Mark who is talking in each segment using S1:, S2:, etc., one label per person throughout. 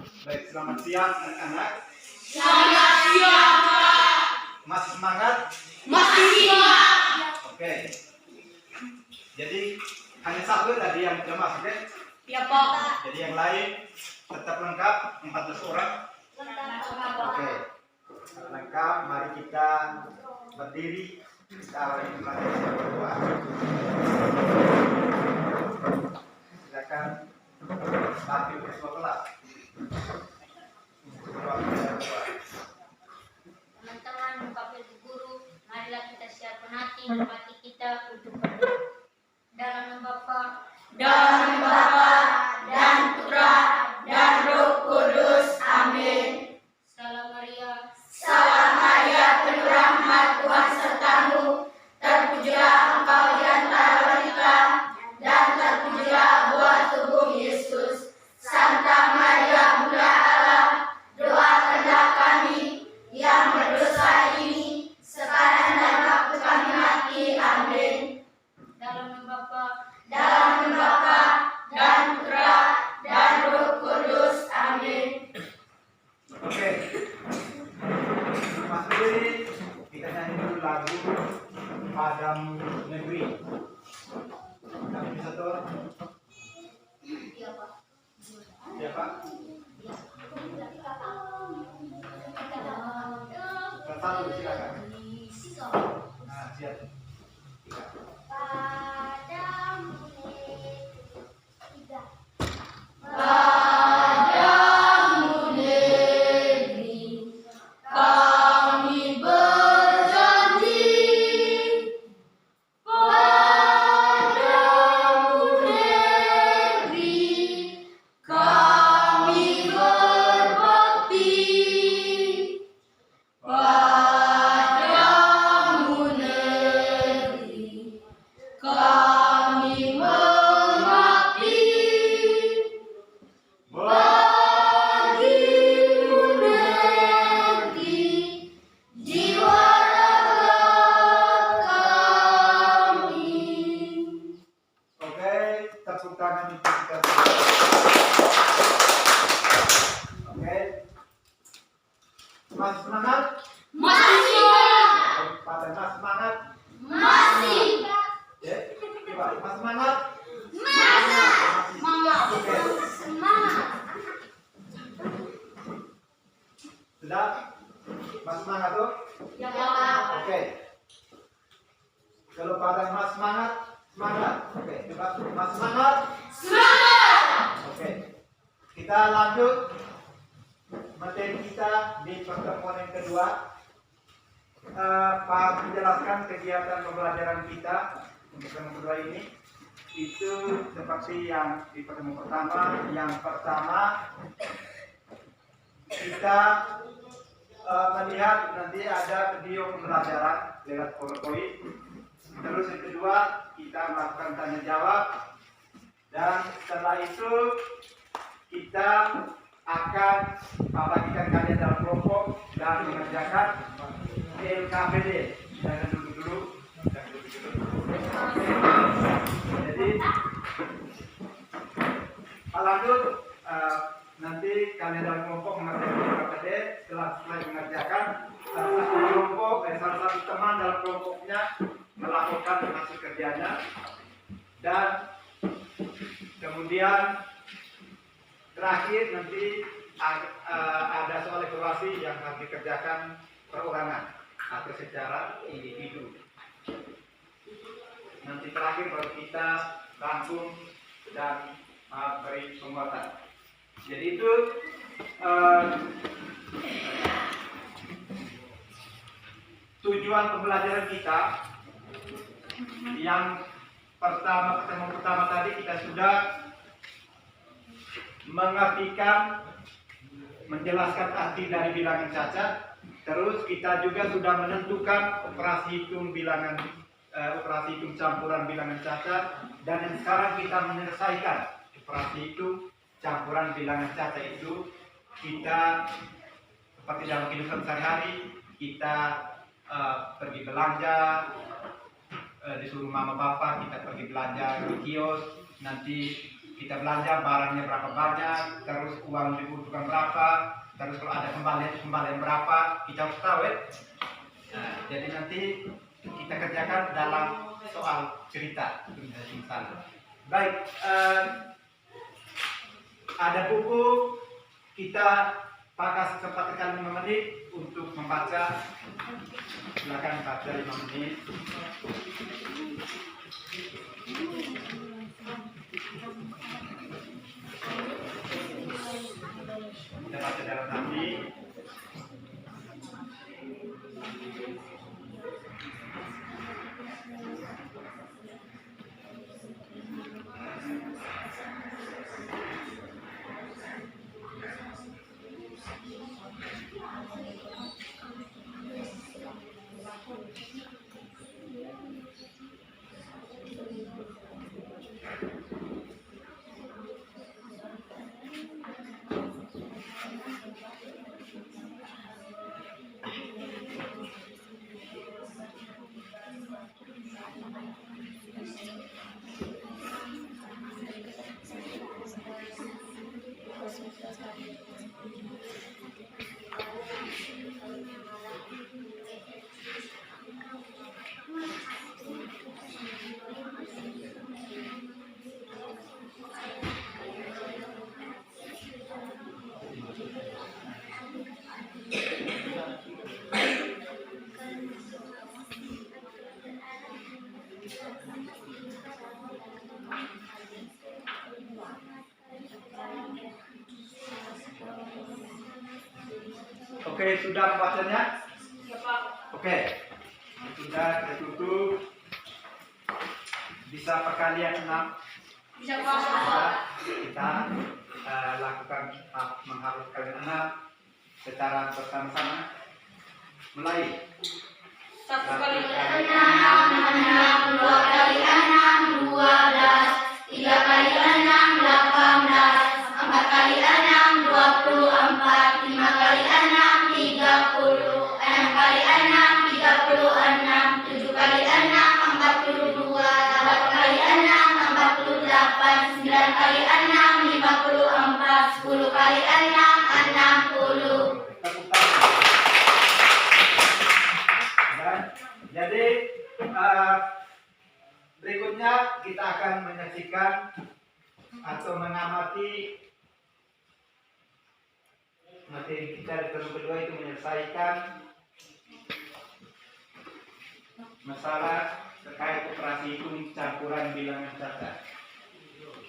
S1: Baik, selamat siang anak-anak.
S2: Selamat siang, Pak.
S1: Masih semangat?
S2: Masih siap.
S1: Oke. Jadi hanya satu tadi yang tidak masuk ya?
S2: Ya, Pak.
S1: Jadi yang lain tetap lengkap 14 orang. Oke. Lengkap, mari kita berdiri. Kita awali pelajaran berdoa. Silakan tampil ke semua kelas.
S3: Teman-teman, Bapak Ibu Guru, marilah kita siapkan hati kita untuk berdoa. Dalam nama Bapa,
S2: Dalam nama Bapa dan Putra dan Roh Kudus. Amin.
S3: Salam Maria,
S2: Salam Maria, penuh rahmat, Tuhan sertamu. Terpujilah engkau di antara wanita, dan terpujilah buah tubuh Yesus. Santa Maria, Bunda Allah, doakanlah kami yang berdosa ini, sekarang dan waktu kami mati. Amin.
S3: dalam nama Bapa,
S2: Dalam nama Bapa dan Putra dan Roh Kudus. Amin.
S1: Oke. Mas Budi, kita nyanyi dulu lagu Padam Negeri. Kami bisa tuh?
S3: iya Pak.
S1: Ya Pak. Satu silakan. Nah, siap.
S2: Padamu negeri kami berjanji, padamu negeri kami berbakti, padamu negeri kami mengabdi. Bagimu negeri, jiwa raga kami.
S1: Oke, tepuk tangan untuk kita. Oke. Mas semangat?
S2: Masih,
S1: Pada Mas semangat?
S2: masih,
S1: Ya. Coba, Mas semangat?
S2: semangat,
S1: Oke.
S2: semangat.
S1: Sudah? Mas semangat tuh?
S2: Ya Pak.
S1: Oke. Kalau pada Mas semangat, semangat. Oke, coba Mas semangat.
S2: Semangat.
S1: Oke. Kita lanjut materi kita di pertemuan yang kedua. Pak menjelaskan kegiatan pembelajaran kita untuk pertemuan kedua ini. Itu seperti yang di pertemuan pertama. Yang pertama kita melihat nanti ada video pembelajaran lewat PowerPoint. Terus yang kedua kita melakukan tanya jawab, dan setelah itu kita akan bagikan kalian dalam kelompok dan mengerjakan LKPD. Jangan dulu. Jadi lanjut nanti kalian dalam kelompok mengerjakan LKPD. Setelah mengerjakan, salah satu teman dalam kelompoknya melakukan hasil kerjanya, dan kemudian terakhir nanti ada soal evaluasi yang harus dikerjakan perorangan atau secara individu. Nanti terakhir baru kita rangkum dan beri penguatan. Jadi itu tujuan pembelajaran kita. Yang pertemuan pertama tadi kita sudah mengartikan, menjelaskan arti dari bilangan cacat. Terus kita juga sudah menentukan operasi hitung campuran bilangan cacat, dan yang sekarang kita menyelesaikan operasi hitung campuran bilangan cacat itu. Kita seperti dalam kehidupan sehari-hari, kita pergi belanja, disuruh mama bapak kita pergi belanja di kios, nanti kita belanja barangnya berapa banyak, terus uang dibutuhkan berapa, terus kalau ada kembalian berapa, kita harus tahu ya. Nah, jadi nanti kita kerjakan dalam soal cerita. Baik, ada buku, kita pakai kesempatan kali 5 menit untuk membaca. Silakan baca 5 menit. Kita baca dalam hati. Oke, sudah membacanya?
S3: Ya, Pak.
S1: Oke, sudah tertutup. Bisa perkalian 6.
S3: Bisa, Pak.
S1: Kita lakukan mengharus kalian 6 secara bersama-sama. Mulai.
S3: 1 kali
S2: 6, 2 kali 6, 12, 3 kali 6, 18, 4 kali 6, 24, 5 kali 6, 30, 6 kali 6, 36, 7 kali 6, 42, 8 kali 6, 48, 9 kali 6, 54, 10 kali 6, 60.
S1: Tepuk tangan. Dan, jadi berikutnya kita akan menyaksikan atau mengamati materi kita di tahun kedua, itu menyelesaikan masalah terkait operasi hitung campuran bilangan cacat.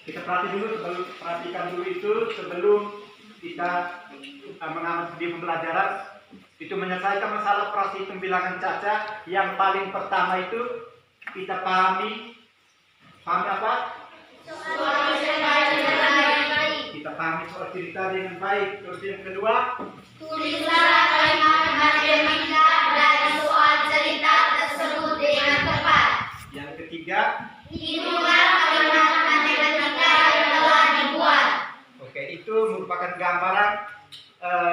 S1: Kita perhatikan dulu itu sebelum kita mengamati di pembelajaran. Itu menyelesaikan masalah operasi hitung bilangan cacat. Yang paling pertama itu kita pahami apa? Kita pahami soal cerita dengan baik. Terus yang kedua,
S2: Tulislah kalimat matematika dari soal cerita tersebut dengan tepat.
S1: yang ketiga,
S2: Hitunglah kalimat matematika yang telah dibuat.
S1: oke, itu merupakan gambaran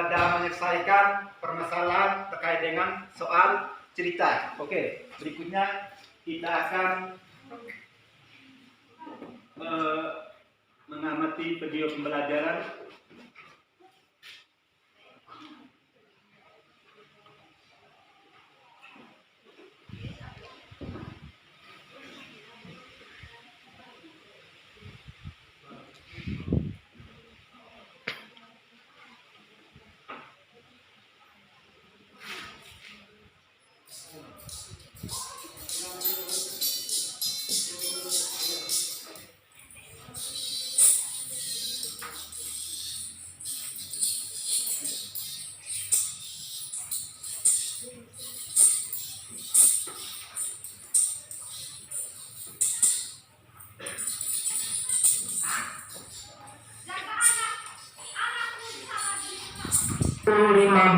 S1: dalam menyelesaikan permasalahan terkait dengan soal cerita. Oke, berikutnya kita akan mengamati video pembelajaran.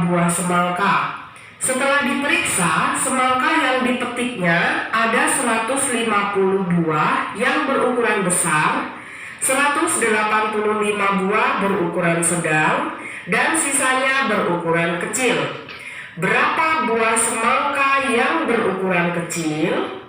S4: Buah semangka. Setelah diperiksa, semangka yang dipetiknya ada 150 buah yang berukuran besar, 185 buah berukuran sedang, dan sisanya berukuran kecil. Berapa buah semangka yang berukuran kecil?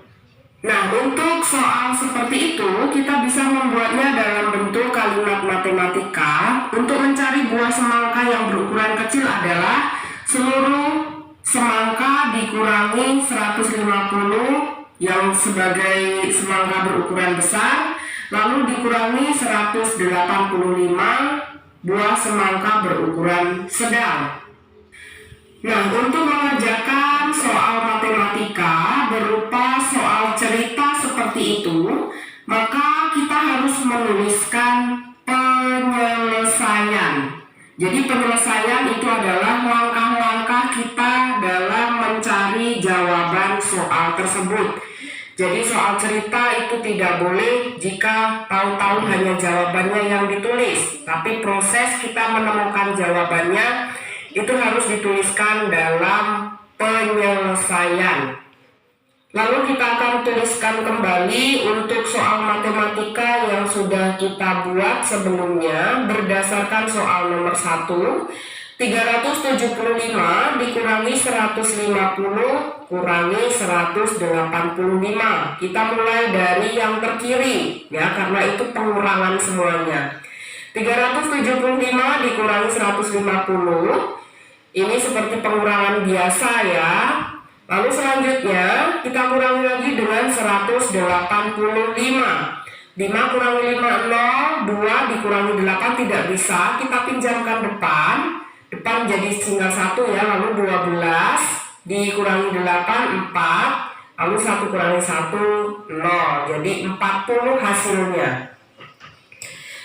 S4: Nah, untuk soal seperti itu, kita bisa membuatnya dalam bentuk kalimat matematika. Untuk mencari buah semangka yang berukuran kecil adalah seluruh semangka dikurangi 150 yang sebagai semangka berukuran besar, lalu dikurangi 185 buah semangka berukuran sedang. Nah, untuk mengerjakan soal matematika berupa soal cerita seperti itu, maka kita harus menuliskan penyelesaian. Jadi penyelesaian itu adalah langkah-langkah kita dalam mencari jawaban soal tersebut. Jadi soal cerita itu tidak boleh jika tahu-tahu hanya jawabannya yang ditulis, tapi proses kita menemukan jawabannya itu harus dituliskan dalam penyelesaian. Lalu kita akan tuliskan kembali untuk soal matematika yang sudah kita buat sebelumnya berdasarkan soal nomor 1. 375 dikurangi 150 kurangi 185. Kita mulai dari yang terkiri ya, karena itu pengurangan semuanya. 375 dikurangi 150, ini seperti pengurangan biasa ya. Lalu selanjutnya kita kurangi lagi dengan 185. 5 kurangi 5 0, 2 dikurangi 8 tidak bisa, kita pinjamkan depan jadi tinggal 1 ya. Lalu 12 dikurangi 8 4, lalu 1 kurangi 1 0, jadi 40 hasilnya.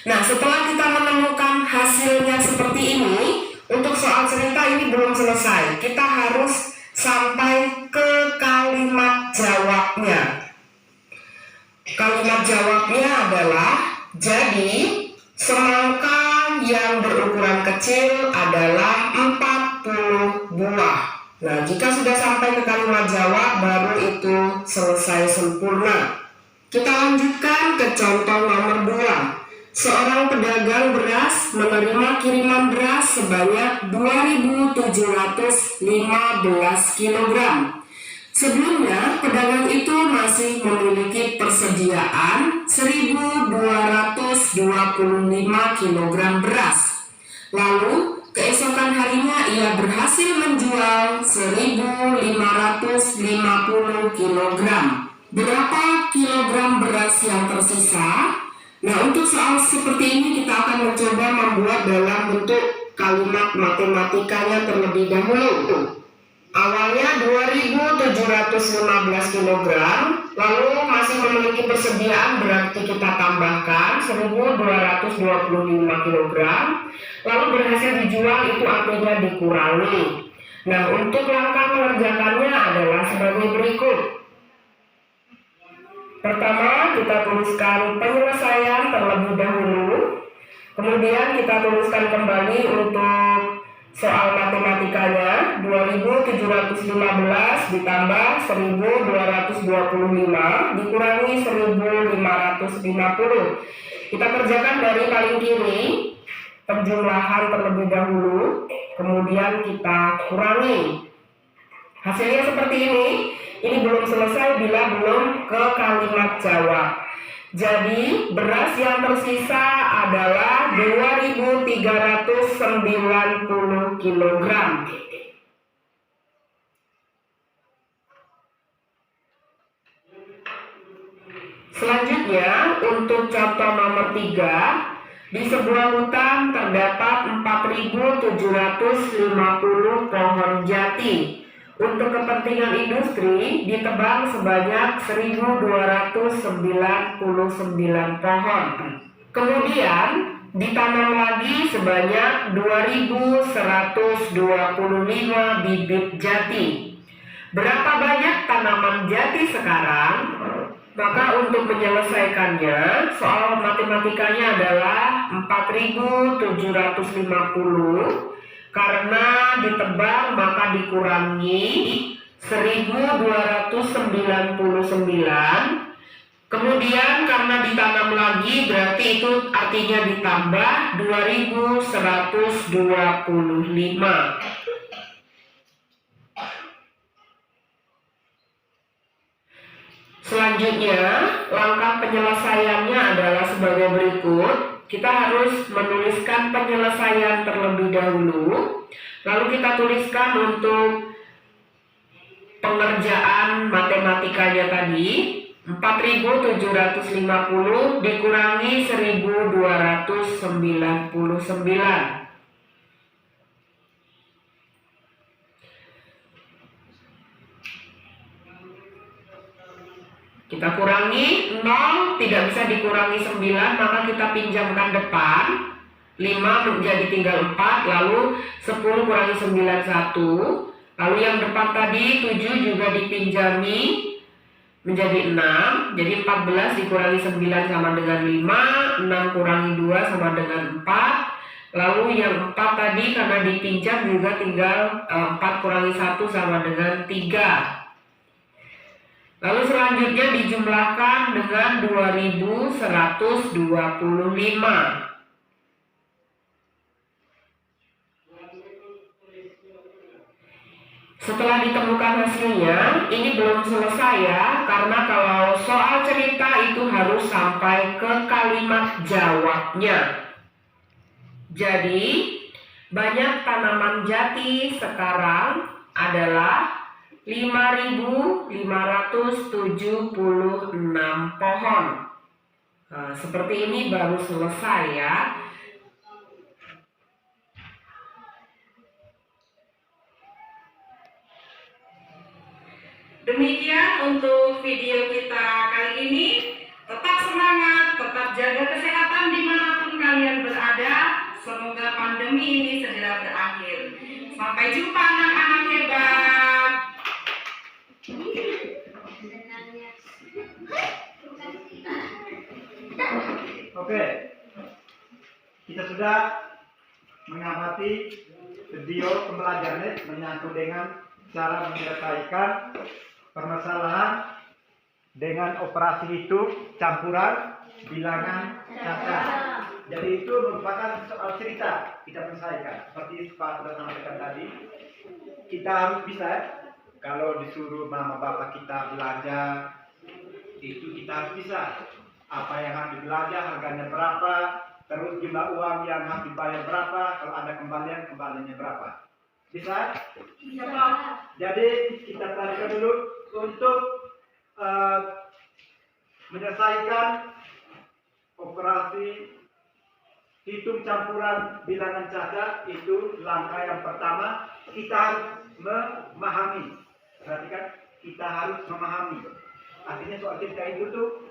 S4: Nah, setelah kita menemukan hasilnya seperti ini, untuk soal cerita ini belum selesai. Kita harus sampai ke kalimat jawabnya. Kalimat jawabnya adalah, jadi semangka yang berukuran kecil adalah 40 buah. Nah, jika sudah sampai ke kalimat jawab, baru itu selesai sempurna. Kita lanjutkan ke contoh nomor 2. Seorang pedagang beras menerima kiriman beras sebanyak 2.715 kg. Sebelumnya, pedagang itu masih memiliki persediaan 1.225 kg beras. Lalu, keesokan harinya ia berhasil menjual 1.550 kg. Berapa kilogram beras yang tersisa? Nah, untuk soal seperti ini kita akan mencoba membuat dalam bentuk kalimat matematikanya terlebih dahulu. Awalnya 2.715 kg, lalu masih memiliki persediaan, berarti kita tambahkan 1.225 kg, lalu berhasil dijual, itu artinya dikurangi. Nah, untuk langkah mengerjakannya adalah sebagai berikut. Pertama, kita tuliskan penyelesaian terlebih dahulu. Kemudian kita tuliskan kembali untuk soal matematikanya. 2.715 ditambah 1.225 dikurangi 1.550. Kita kerjakan dari paling kiri, penjumlahan terlebih dahulu, kemudian kita kurangi. Hasilnya seperti ini. Ini belum selesai bila belum ke kalimat jawab. Jadi beras yang tersisa adalah 2.390 kg. Selanjutnya untuk contoh nomor 3, di sebuah hutan terdapat 4.750 pohon jati. Untuk kepentingan industri ditebang sebanyak 1.299 pohon. Kemudian ditanam lagi sebanyak 2.125 bibit jati. Berapa banyak tanaman jati sekarang? Maka untuk menyelesaikannya, soal matematikanya adalah 4.750. Karena ditebang maka dikurangi 1.299. Kemudian karena ditanam lagi berarti itu artinya ditambah 2.125. Selanjutnya, langkah penyelesaiannya adalah sebagai berikut. Kita harus menuliskan penyelesaian terlebih dahulu. Lalu kita tuliskan untuk pengerjaan matematikanya tadi. 4.750 dikurangi 1.299. Kita kurangi 0, tidak bisa dikurangi 9, maka kita pinjamkan depan. 5 menjadi tinggal 4, lalu 10 kurangi 9, 1. Lalu yang depan tadi 7 juga dipinjami menjadi 6. Jadi 14 dikurangi 9 sama dengan 5, 6 kurangi 2 sama dengan 4. Lalu yang 4 tadi karena dipinjam juga tinggal 4 kurangi 1 sama dengan 3. Lalu selanjutnya dijumlahkan dengan 2125. Setelah ditemukan hasilnya, ini belum selesai ya, karena kalau soal cerita itu harus sampai ke kalimat jawabnya. Jadi, banyak tanaman jati sekarang adalah 5.576 pohon. Nah, seperti ini baru selesai ya. Demikian untuk video kita kali ini. Tetap semangat, tetap jaga kesehatan dimanapun kalian berada. Semoga pandemi ini segera berakhir. Sampai jumpa anak-anak hebat.
S1: Oke, kita sudah mengamati video pembelajaran menyangkut dengan cara menyelesaikan permasalahan dengan operasi hitung campuran bilangan cacat. Jadi itu merupakan soal cerita kita selesaikan. Seperti Pak sudah sampaikan tadi, kita harus bisa kalau disuruh mama bapak kita belanja, itu kita harus bisa. Apa yang harus dibelanja, harganya berapa, terus jumlah uang yang harus dibayar berapa, kalau ada kembaliannya berapa. Bisa? Bisa. Jadi kita perhatikan dulu untuk menyelesaikan operasi hitung campuran bilangan cacat. Itu langkah yang pertama, kita harus memahami. Perhatikan, kita harus memahami. Artinya soal cerita itu tuh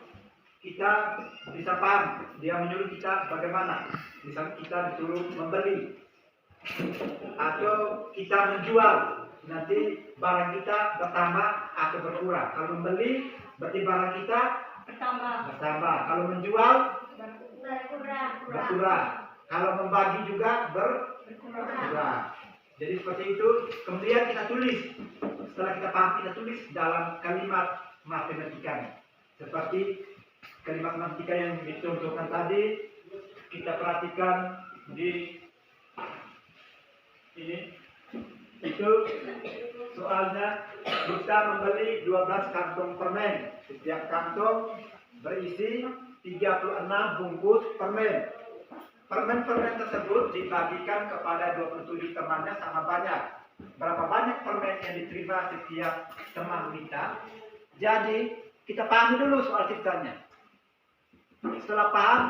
S1: kita bisa paham. Dia menyuruh kita bagaimana. Misalnya kita disuruh membeli atau kita menjual, nanti barang kita bertambah atau berkurang. Kalau membeli berarti barang kita bertambah. Kalau menjual berkurang. Kalau membagi juga berkurang. Jadi seperti itu. Kemudian kita tulis. Setelah kita paham, kita tulis dalam kalimat matematika. Seperti kalimat matematika yang dicontohkan tadi, kita perhatikan di ini. Itu soalnya kita membeli 12 kantong permen. Setiap kantong berisi 36 bungkus permen. Permen-permen tersebut dibagikan kepada 27 temannya sama banyak. Berapa banyak permen yang diterima setiap teman kita. Jadi kita pahami dulu soal ceritanya. Setelah paham,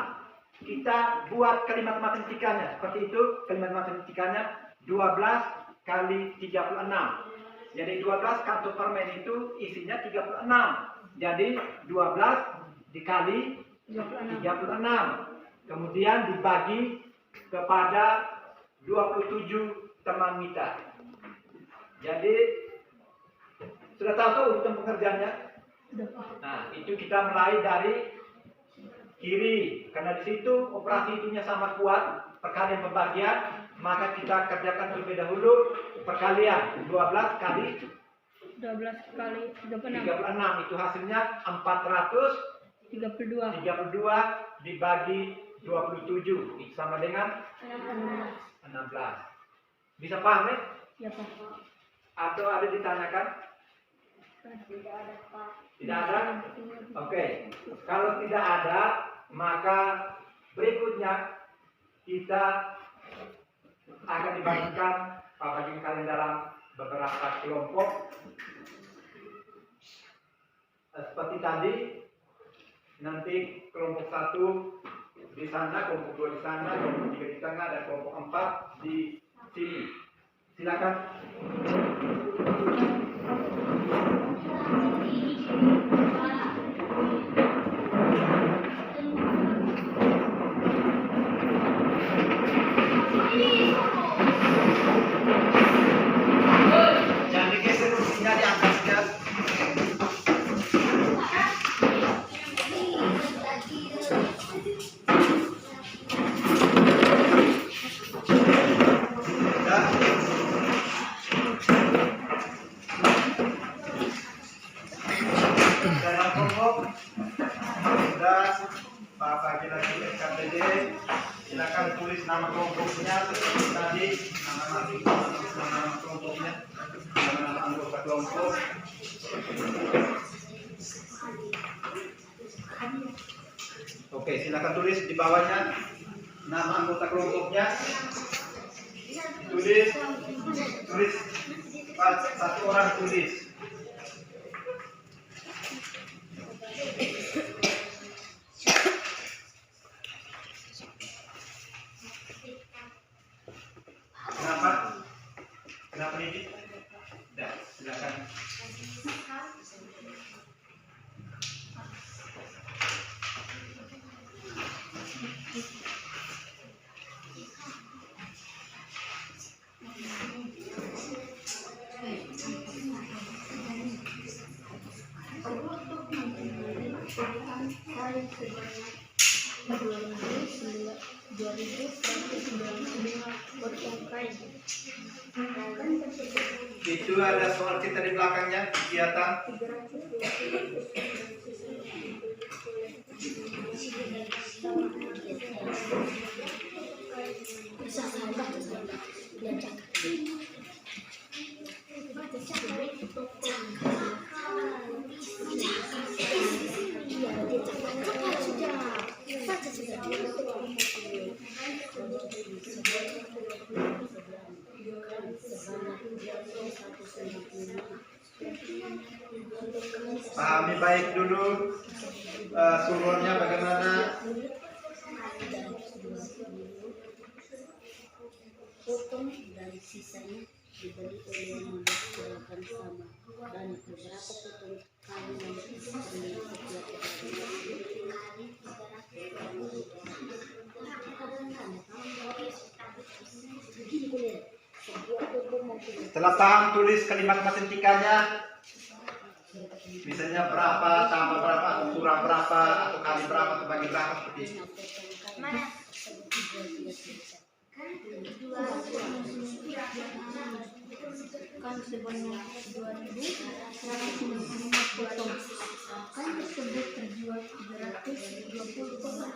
S1: kita buat kalimat matematikanya. Seperti itu, kalimat matematikanya 12 kali 36. Jadi 12 kantong permen itu isinya 36. Jadi 12 dikali 36. Kemudian dibagi kepada 27 teman kita. Jadi sudah tahu tuh urutan pengerjaannya? Nah, itu kita mulai dari kiri, karena di situ operasi itunya sama kuat, perkalian pembagian, maka kita kerjakan terlebih dahulu perkalian 12 kali 36 itu hasilnya 432 dibagi 27 itu sama dengan 16. Bisa paham ya?
S2: Ya, Pak.
S1: Atau ada ditanyakan?
S3: Tidak ada, Pak.
S1: Tidak ada? Oke. Kalau tidak ada, maka berikutnya kita akan dibagikan kalian dalam beberapa kelompok. Seperti tadi, nanti kelompok 1 di sana, kelompok 2 di sana, kelompok 3 di tengah, dan kelompok 4 di sini. Silakan. Jangan digeser kursinya, diangkat saja. Dalam kelompok sudah Pak bagi lagi SKPD, silakan tulis nama kelompoknya seperti tadi, nama kelompoknya, nama anggota kelompok. Oke, silakan tulis di bawahnya nama anggota kelompoknya. Tulis, satu orang tulis. Kenapa ini? Dah, silakan. Itu ada soal kita di belakangnya, kegiatan. Pahami baik dulu suruhannya bagaimana.
S2: Potong dari sisanya diberi oleh yang membutuhkan sama dan beberapa potong kayu yang sisa dari setiap
S1: Setelah paham, tulis kalimat matematikanya. Misalnya berapa, tambah berapa, atau kurang berapa, atau kali berapa, atau bagi berapa, seperti itu.
S3: Mana?
S2: Kan sebanyak 2.195 potong. Kan tersebut terjual 320 potong.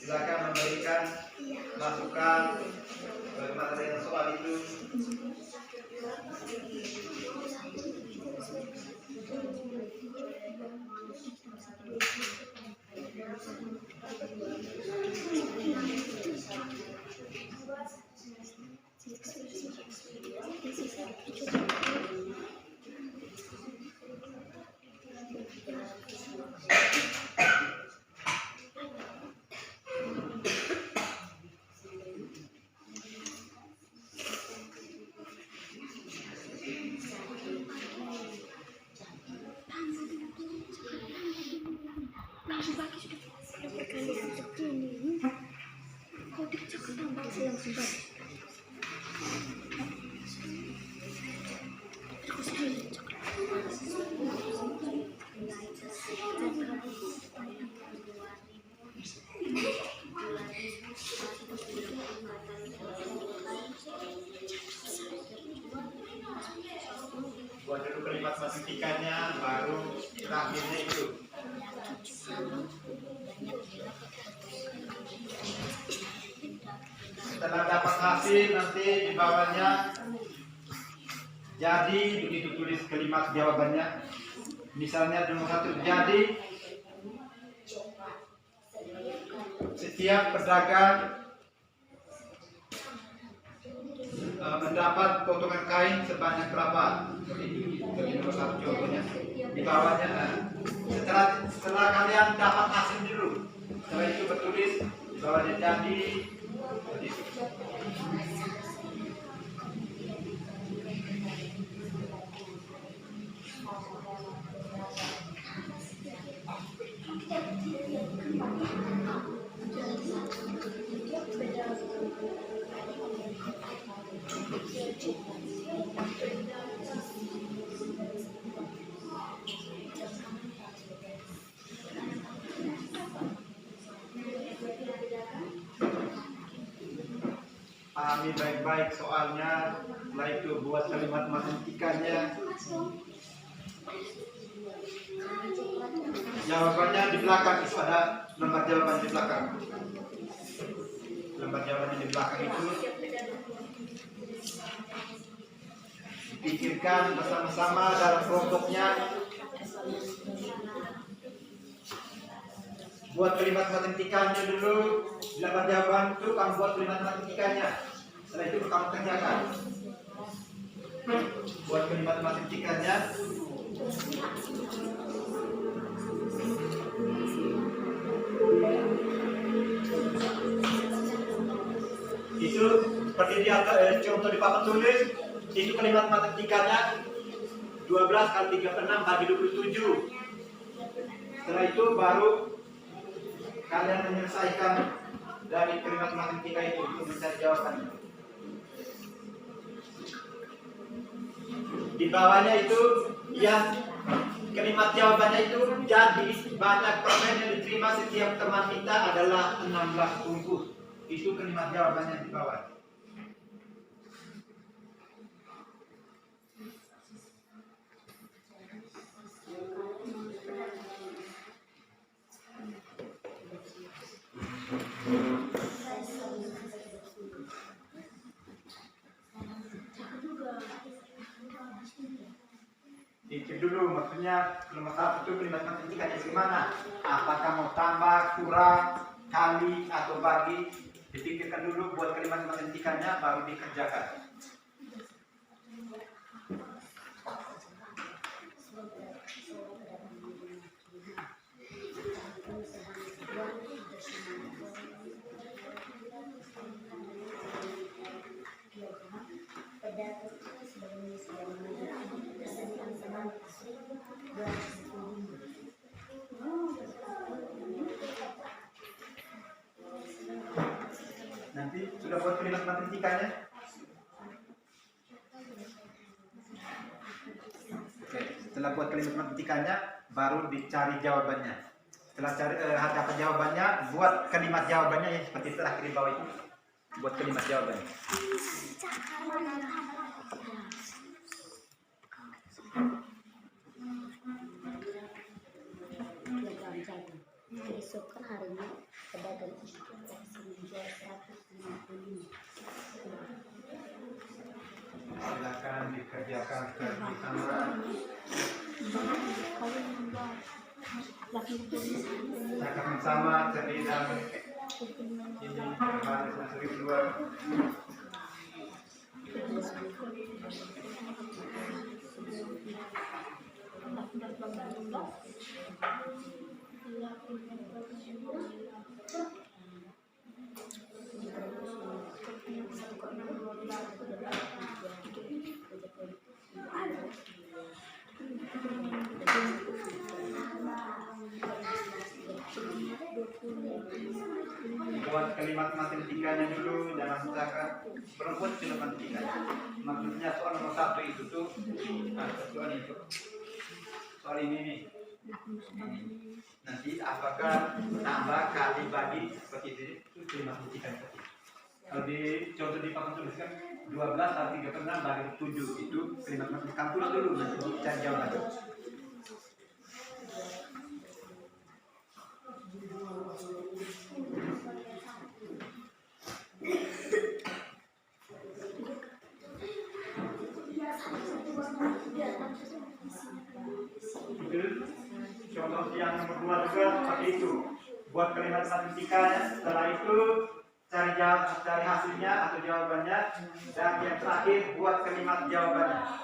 S1: Silakan memberikan masukan bagaimana dengan soal itu. Buat dulu kalimat matematikanya, baru terakhirnya itu. Setelah dapat hasil, nanti di bawahnya jadi, begitu tulis kalimat jawabannya. Misalnya nomor 1, jadi setiap pedagang mendapat potongan kain sebanyak berapa? Jadi nomor 1 jawabannya. Di bawahnya, setelah kalian dapat hasil dulu, setelah itu bertulis di bawahnya jadi. Pahami baik-baik soalnya, setelah itu buat kalimat matematikanya. Jawabannya di belakang itu ada lembar jawaban di belakang. Lembar jawabannya di belakang itu pikirkan bersama-sama dalam kelompoknya. Buat kalimat matematikanya dulu, di lembar jawaban itu kamu buat kalimat matematikanya. Setelah itu kamu kerjakan. Buat kalimat matematikanya. Itu seperti di contoh di papan tulis, itu kalimat matematikanya 12 kali 36 bagi 27. Setelah itu baru kalian menyelesaikan dari kalimat matematika itu untuk mencari jawabannya. Di bawahnya itu yang kalimat jawabannya itu jadi banyak permen yang diterima setiap teman kita adalah 16 bungkus. Itu kalimat jawabannya di bawah. Dicek dulu, maksudnya nomor 1 itu kalimat matematikanya gimana? Apakah mau tambah, kurang, kali, atau bagi? Dipikirkan dulu buat kalimat matematikanya, baru dikerjakan. Nanti sudah buat kalimat matematikanya. Oke, setelah buat kalimat matematikanya, baru dicari jawabannya. Setelah cari dapat jawabannya, buat kalimat jawabannya yang seperti terakhir di bawah itu. Buat kalimat jawabannya.
S2: Besok kan harinya pedagang ikan yang menjual 155.
S1: Silakan dikerjakan kerjasama. Cakap sama terdiri dalam ini baris masuk keluar. Buat kalimat matematikanya dulu, jangan cakap perempuan cuma matematikanya. Maksudnya soal nomor 1 itu tuh, nah, soal itu, soal ini nih. Nanti apakah tambah kali bagi seperti itu kalimat matematikanya. Kalau di contoh di papan tuliskan 12 kali 3/6 bagi 7 itu kalimat matematika tulis dulu nanti cari jawabannya. Contoh yang nomor 2 juga seperti itu. Buat kalimat matematikanya, setelah itu cari hasilnya atau jawabannya, dan yang terakhir buat kalimat jawabannya.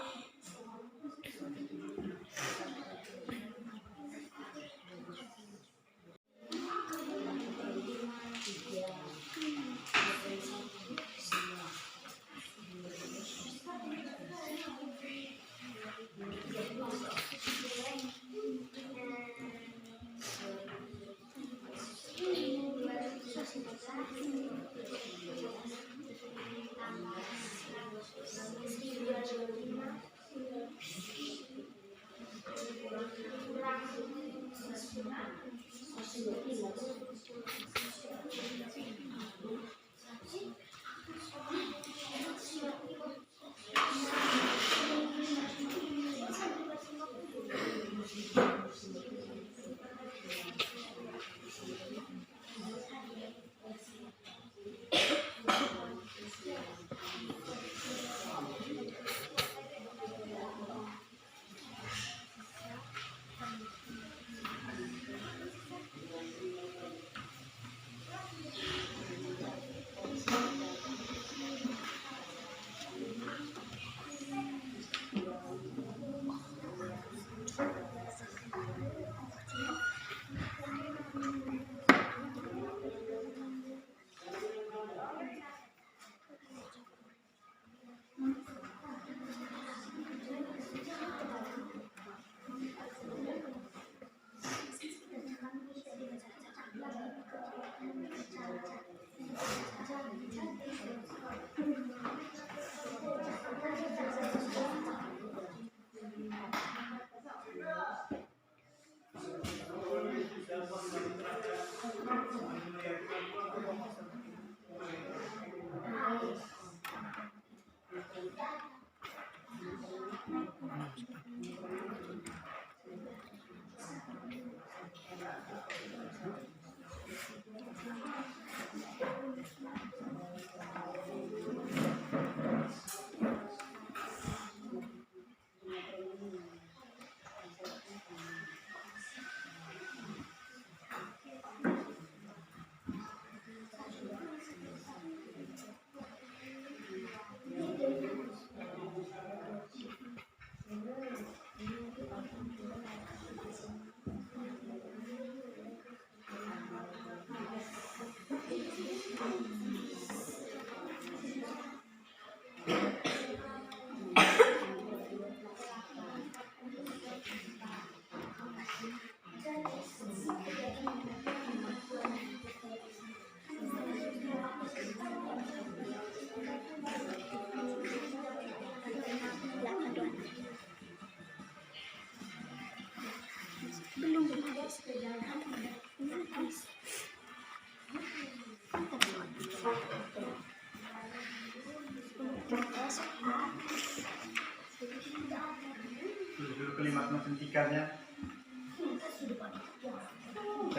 S1: Dulu kalimat matematikanya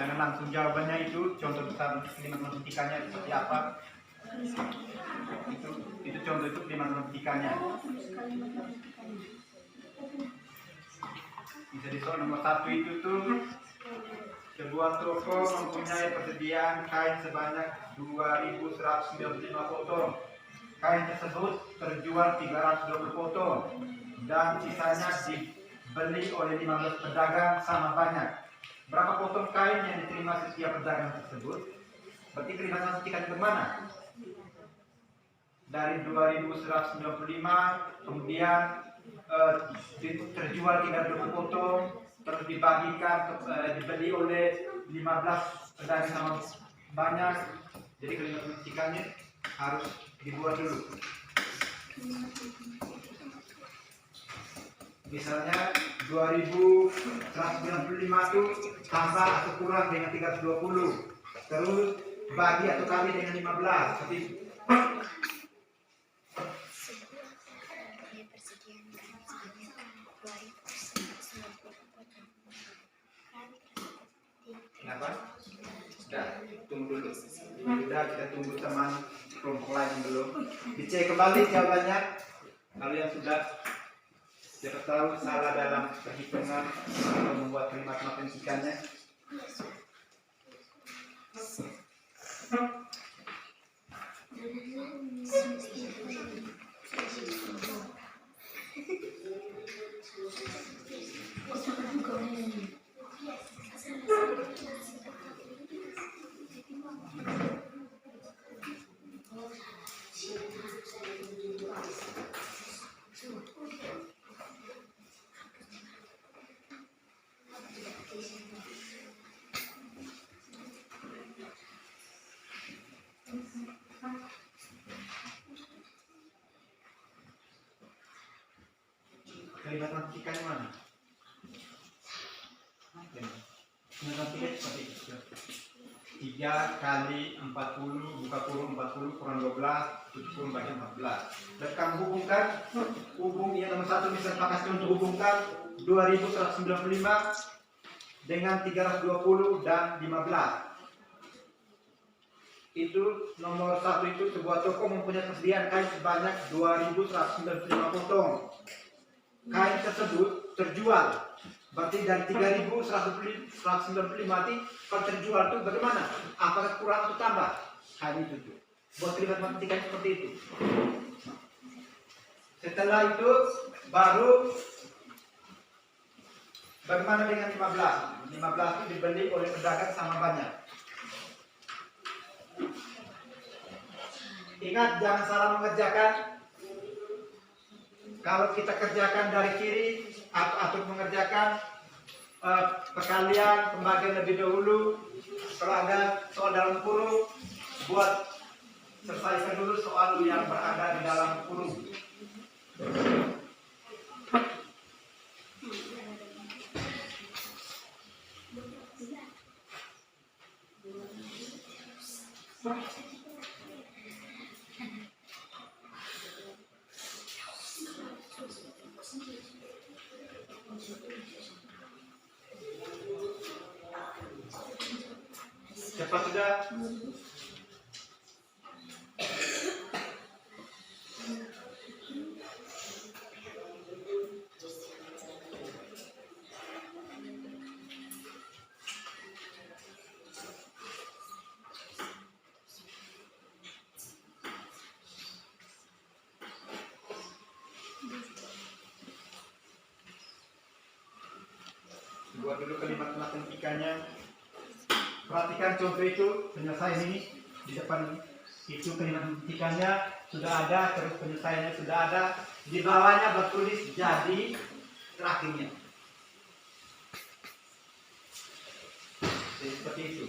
S1: Jangan langsung jawabannya itu, contoh besar kalimat menghentikannya seperti apa. Itu contoh itu kalimat menghentikannya. Bisa disoal nomor 1 itu tuh, sebuah toko mempunyai persediaan kain sebanyak 2.195 potong. Kain tersebut terjual 320 potong dan sisanya dibeli oleh 15 pedagang sama banyak. Berapa potong kain yang diterima setiap pedagang tersebut? Berarti kalimat menghentikan bagaimana? Dari 2.195 kemudian terjual 320 potong, terus dibagikan dibeli oleh 15 pedagang sama banyak. Jadi kalimat menghentikannya harus dibuat dulu. Misalnya 2.195 itu tambah atau kurang dengan 320, terus bagi atau kali dengan 15. Seperti kenapa? Sudah, tunggu dulu. Sudah, kita tunggu teman kelompok lain dulu. Dicek kembali jawabannya. Kalau yang sudah, siapa tahu salah dalam perhitungan atau membuat kalimat menghentikannya. Kalimat menghentikannya mana? Kalimat menghentikannya seperti itu. 3 kali 40 buka kurung 40 kurang 12 tutup kurung bagi 14. Dan kamu hubungkan, yang nomor 1 misal pakai untuk hubungkan 2.195 dengan 320 dan 15. Itu nomor 1 itu sebuah toko mempunyai persediaan kain sebanyak 2.195 potong. Kain tersebut terjual, berarti dari 3.195 nanti kalau terjual itu bagaimana? Apakah kurang atau tambah? Kain itu tuh. Buat kalimat menghentikan seperti itu. Setelah itu baru bagaimana dengan 15? 15 itu dibeli oleh pedagang sama banyak. Ingat, jangan salah mengerjakan. Kalau kita kerjakan dari kiri atau mengerjakan perkalian pembagian lebih dahulu, kalau ada soal dalam kurung, buat selesaikan dulu soal yang berada di dalam kurung. Cepat sudah. Buat dulu kalimat menghentikannya. Perhatikan contoh itu, penyelesaian ini di depan ini. Itu kalimat menghentikannya sudah ada, terus penyelesaiannya sudah ada. Di bawahnya bertulis jadi terakhirnya. Jadi seperti itu.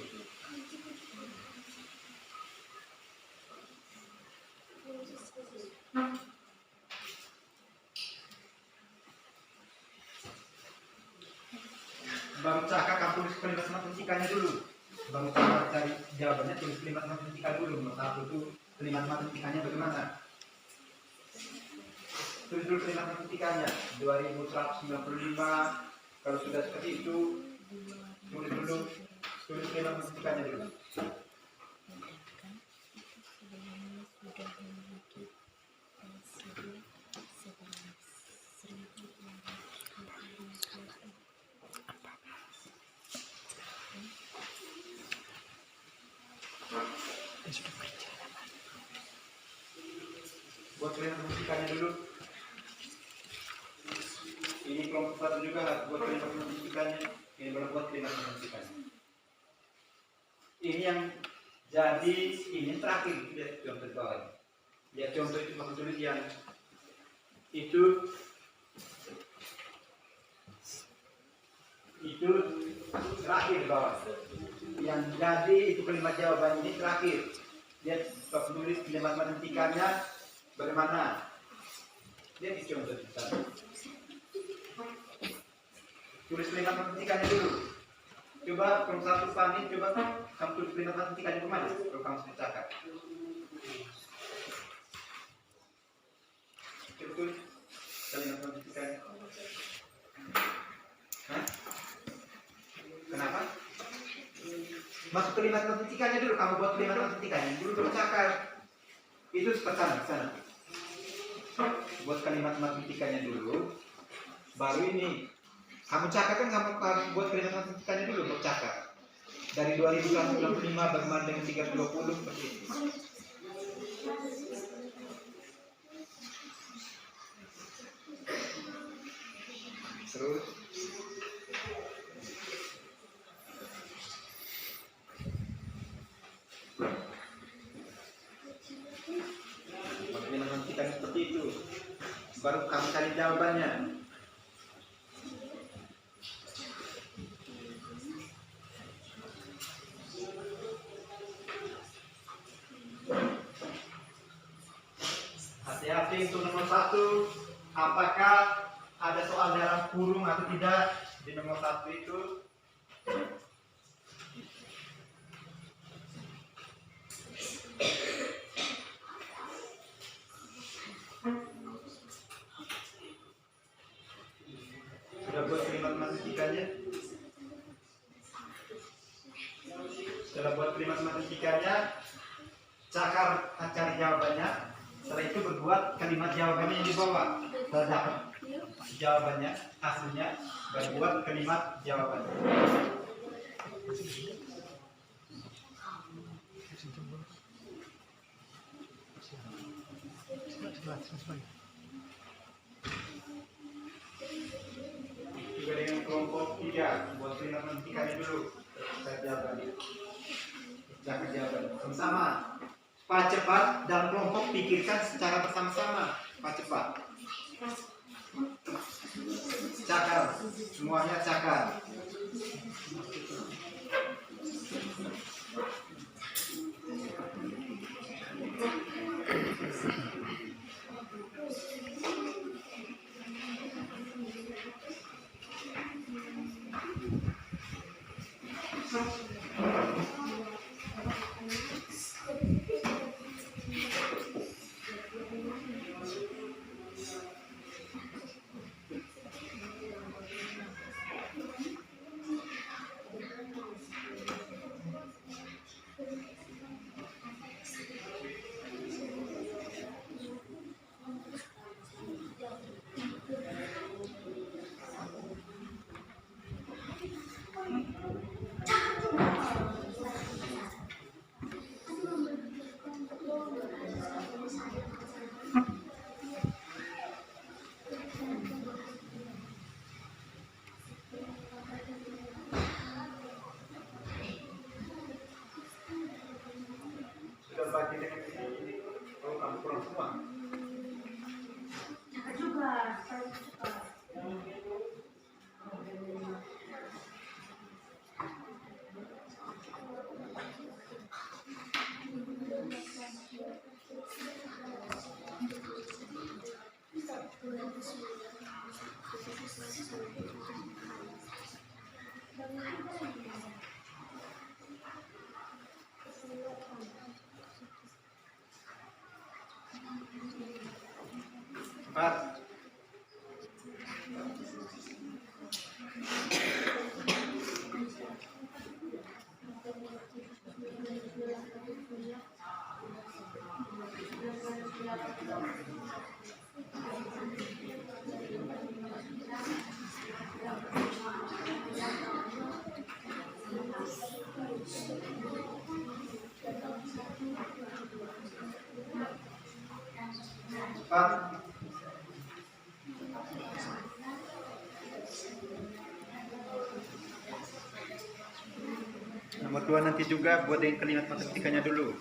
S1: Baru cakap kamu tulis kalimat menghentikannya dulu. Baru cakap cari jawabannya, tulis kalimat menghentikan dulu. Nomor 1 itu kalimat menghentikannya bagaimana? Tulis dulu kalimat menghentikannya 2195. Kalau sudah seperti itu, tulis dulu membersihkannya dulu. Buat kalian membersihkannya dulu. Ini kelompok satu juga buat kalian membersihkannya. Ini baru buat kalian membersihkannya. Ini yang jadi ini terakhir, lihat contoh di bawah. Lihat contoh itu maksud tulis yang itu terakhir di bawah. Yang jadi itu kalimat jawaban ini terakhir. Lihat maksud tulis kalimat menghentikannya bagaimana? Lihat di contoh di sana. Tulis kalimat menghentikannya dulu. Coba kalau satu panik, coba kamu tulis kalimat menghentikannya kemana? Kalau kamu sudah cakap. Coba tulis kalimat menghentikannya. Hah? Kenapa? Masuk kalimat menghentikannya dulu. Kamu buat kalimat menghentikannya dulu baru cakap. Itu seperti sana. Buat kalimat menghentikannya dulu. Baru ini. Kamu cakap kan kamu buat kalimat menghentikannya dulu untuk cakap. Dari 2165 bagaimana dengan 320 seperti itu. Terus buat kalimat menghentikan seperti itu. Baru kamu cari jawabannya. Hati-hati untuk nomor 1. Apakah ada soal dalam kurung atau tidak di nomor 1 itu? Sudah buat kalimat menghentikannya? Setelah buat kalimat menghentikannya, cari jawabannya. Setelah itu berbuat kalimat jawabannya yang di bawah. Setelah dapat jawabannya, hasilnya, berbuat kalimat jawabannya. Juga dengan kelompok 3, buat kalimat menghentikannya dulu. Cari jawabannya. Cari jawabannya. Sama-sama. Cepat cepat dalam kelompok pikirkan secara bersama-sama. Cepat. Cakar, semuanya cakar. Bagi dengan ini, kalau kamu kurang semua.
S2: Jangan juga.
S1: Empat. Cepat. Nomor 2 nanti juga buat yang kalimat matematikanya dulu.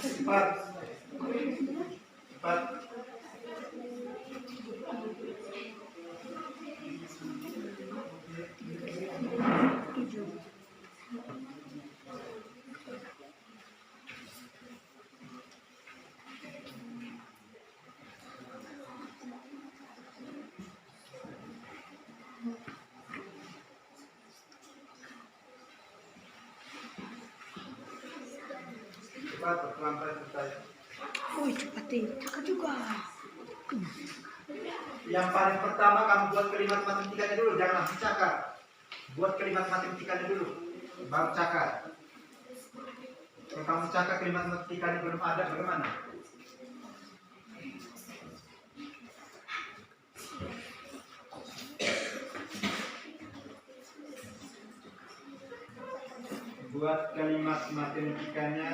S1: Cepat. Cepat. Cepat, pelan-pelan selesai.
S2: Wih, cepatin. Cakep juga.
S1: Yang paling pertama kamu buat kalimat matematikanya dulu, jangan langsung cakar. Buat kalimat matematikanya dulu, baru cakar. Kalau kamu cakar kalimat matematikanya belum ada, bagaimana? Buat kalimat matematikanya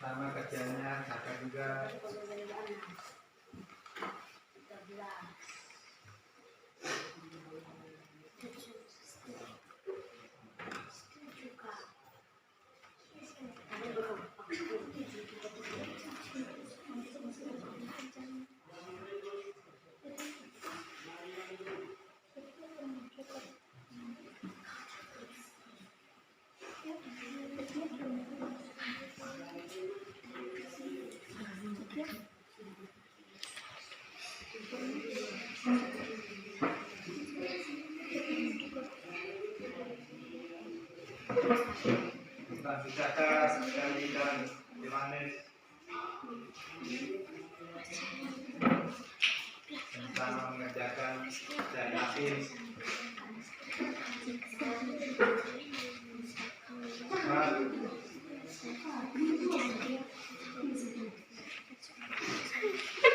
S1: sama kerjanya, cakar juga. Lanjut cakar sekali dan dimanis. Sama mengerjakan dan yakin.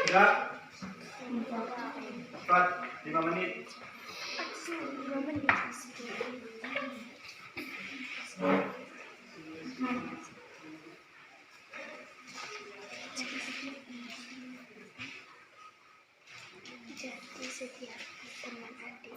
S1: Gerak. Cepat, 5 menit.
S2: Jadi setiap teman adik.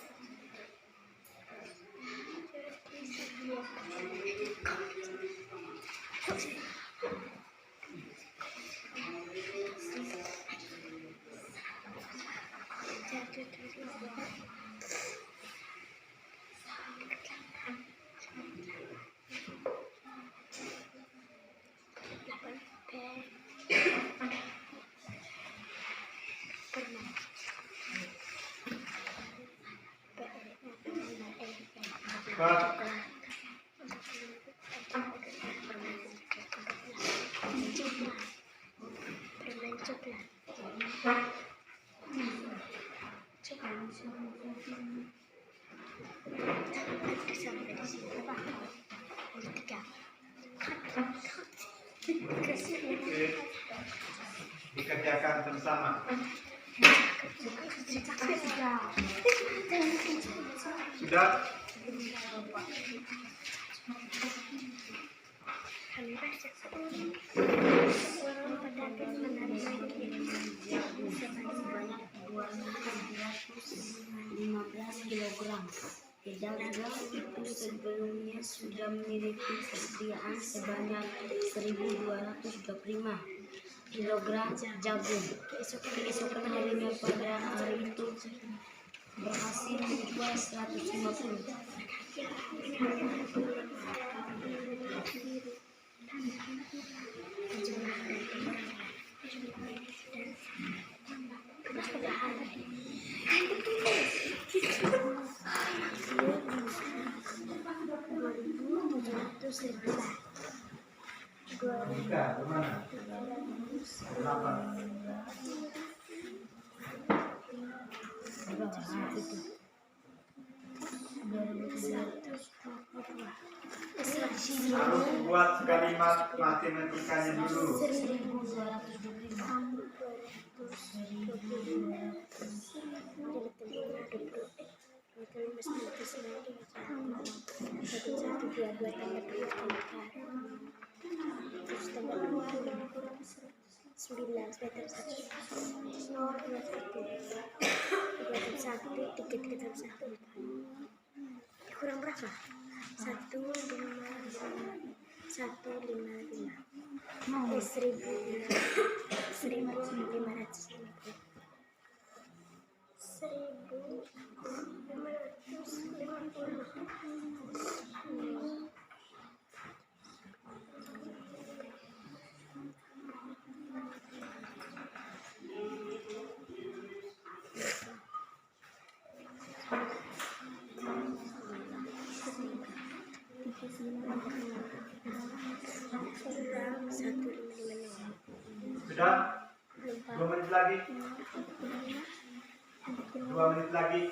S1: Cepat.
S2: Permen coklat.
S1: dikerjakan bersama. Sudah?
S2: Kilogram. Pedagang itu sebelumnya sudah memiliki persediaan sebanyak 1.225 kilogram jagung. Keesokan harinya pada hari itu berhasil menjual 150.
S1: Buka, kemana? Berapa? Harus buat kalimat matematikanya dulu.
S2: Kurang berapa? 155. 1.550.
S1: Sudah? 2 menit lagi. 2 menit lagi.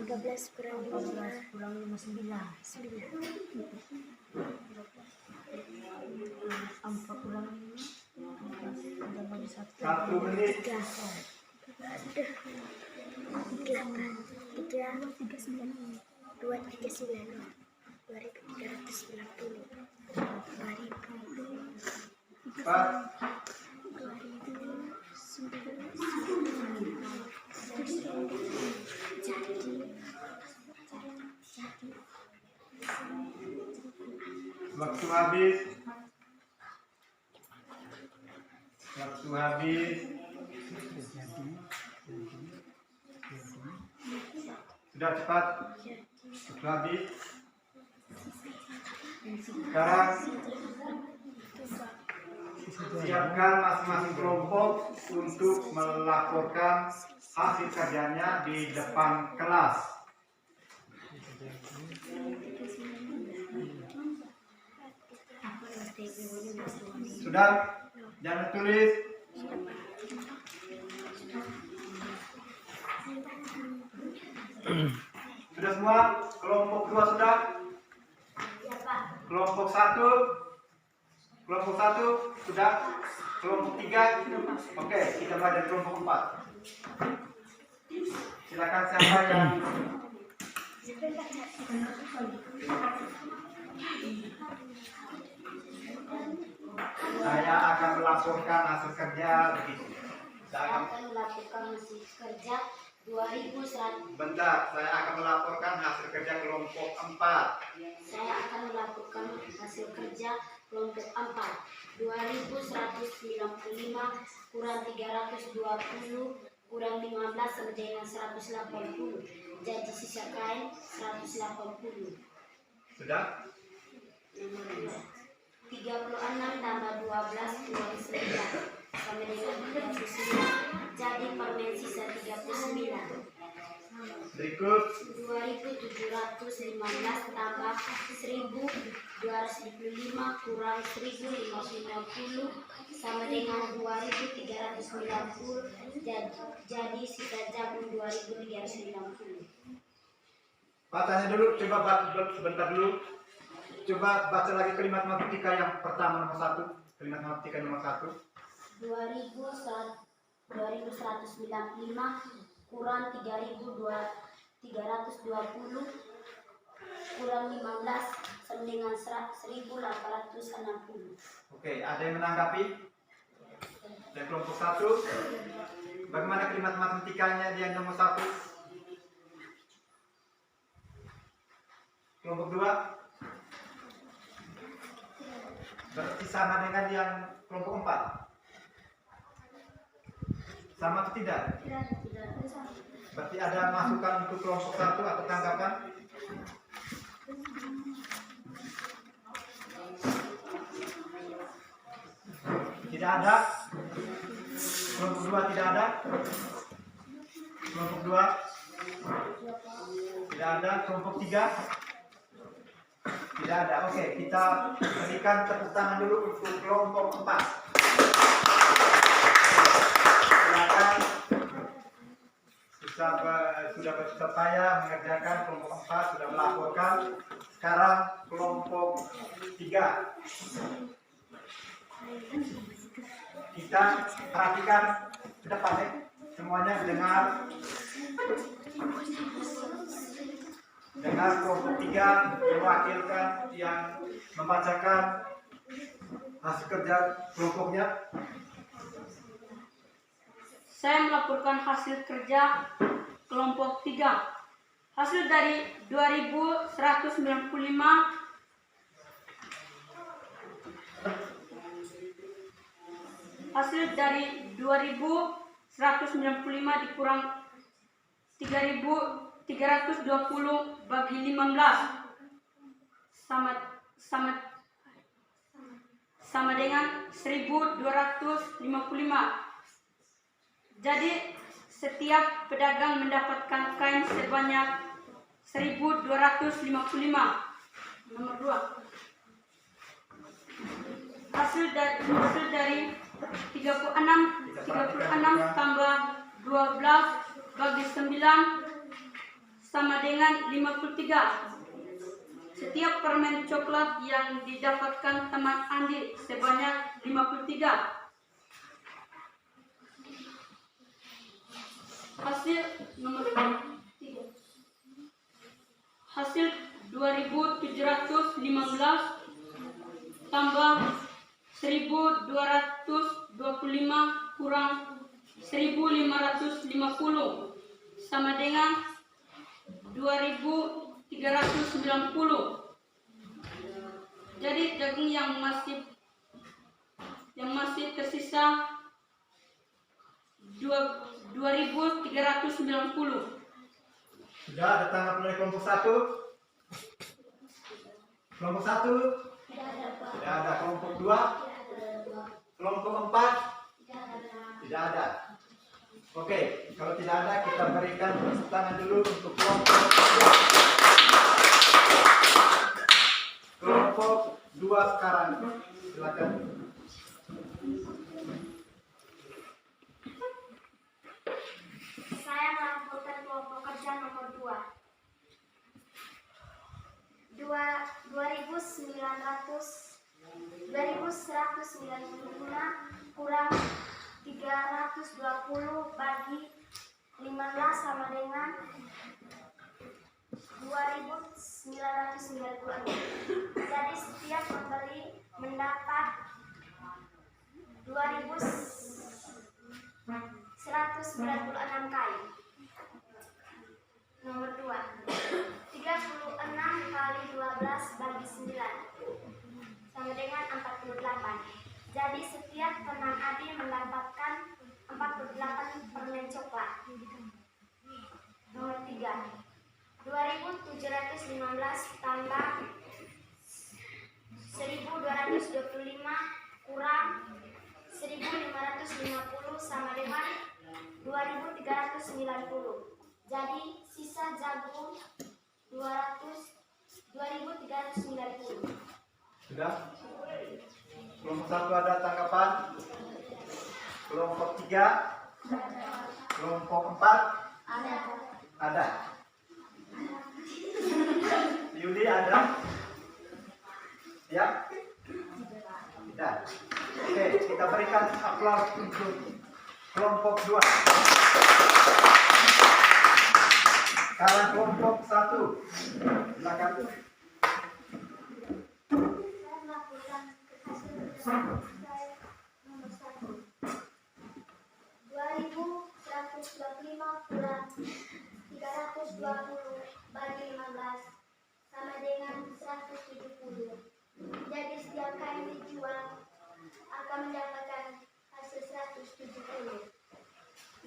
S2: 13 kurang 5, 9. 4 kurang
S1: 1 menit. 4. Waktu habis. Waktu habis. Sudah cepat. Waktu habis. Sekarang siapkan masing-masing kelompok untuk melaporkan hasil kerjanya di depan kelas. Sudah? Jangan tulis. Sudah semua? Kelompok 2 sudah? Kelompok 1? Kelompok 1 sudah? Kelompok 3? Oke, kita mulai dari kelompok 4. Silakan siapa yang saya akan melaporkan hasil kerja begitu. Saya akan
S2: melakukan hasil kerja 2.100.
S1: bentar, saya akan melaporkan hasil kerja kelompok 4.
S2: Saya akan melakukan hasil kerja kelompok 4. 2.195 kurang 320 kurang 15 sama dengan 180. Jadi sisa kain 180.
S1: Sudah?
S2: 36 tambah 12 kurang 9 sama dengan 39. Jadi permen sisa 39.
S1: Berikut
S2: 2.715 tambah 1.225 kurang 1.550 sama dengan 2.390. Jadi sisa jagung 2.390.
S1: Pak tanya dulu, coba Pak sebentar dulu. Coba baca lagi kalimat matematika yang pertama nomor 1. Kalimat matematika nomor 1.
S2: 2195 kurang 3.320 kurang 15 sama dengan 1.860.
S1: Oke, ada yang menanggapi? Dan kelompok 1, bagaimana kalimat matematikanya di yang nomor 1? Kelompok 2, berarti sama dengan yang kelompok 4? Sama atau tidak? Berarti ada masukan untuk kelompok 1 atau tanggapan? Tidak ada. Kelompok 2 tidak ada. Kelompok 2 tidak ada. Kelompok 3 tidak ada. Oke, kita berikan tepuk tangan dulu untuk kelompok 4. Silakan. Sudah bersusah payah mengerjakan kelompok 4, sudah melaporkan. Sekarang kelompok 3. Kita perhatikan ke depan ya. Semuanya dengar kelompok 3 mewakilkan yang membacakan hasil kerja kelompoknya.
S5: Saya melaporkan hasil kerja kelompok 3. Hasil dari 2195 hasil dari 2195 dikurang 3.320 bagi 15 sama dengan 1.255. Jadi setiap pedagang mendapatkan kain sebanyak 1.255. Nomor 2. Hasil dari 36 tambah 12 bagi 9 sama dengan 53. Setiap permen coklat yang didapatkan teman Andi sebanyak 53. Hasil nomor 3. Hasil 2.715 tambah 1.225 kurang 1.550 sama dengan 2.390. Jadi daging yang masih tersisa 2.390.
S1: Sudah ada tanggapan dari kelompok 1? Kelompok 1? Tidak ada. Kelompok 2? Kelompok 4? Tidak ada. Oke, kalau tidak ada kita berikan tepuk tangan dulu untuk kelompok 2. Kelompok 2 sekarang. Silakan.
S2: Saya melaporkan kelompok kerja nomor 2. 2.195 kurang 320 bagi 15 sama dengan 2.996. Jadi setiap pembeli mendapat 2.196 kain. Nomor 2. 36 kali 12 bagi 9 sama dengan 48. Jadi setiap teman Adi mendapatkan 48 permen coklat. Nomor 3. 2.715 tambah 1.225 kurang 1.550 sama dengan 2.390. Jadi sisa jagung 2.390.
S1: Sudah? Kelompok 1 ada tanggapan? Kelompok 3? Kelompok 4? Ada. Yuli ada? Siap? Tidak. Oke, kita berikan aplaus untuk kelompok 2. Sekarang kelompok 1. Silakan.
S2: Saya melakukan kehasil nomor 1. 2.125 kurang 320 bagi 15 sama dengan 170. Jadi setiap kali dijual akan mendapatkan hasil 170.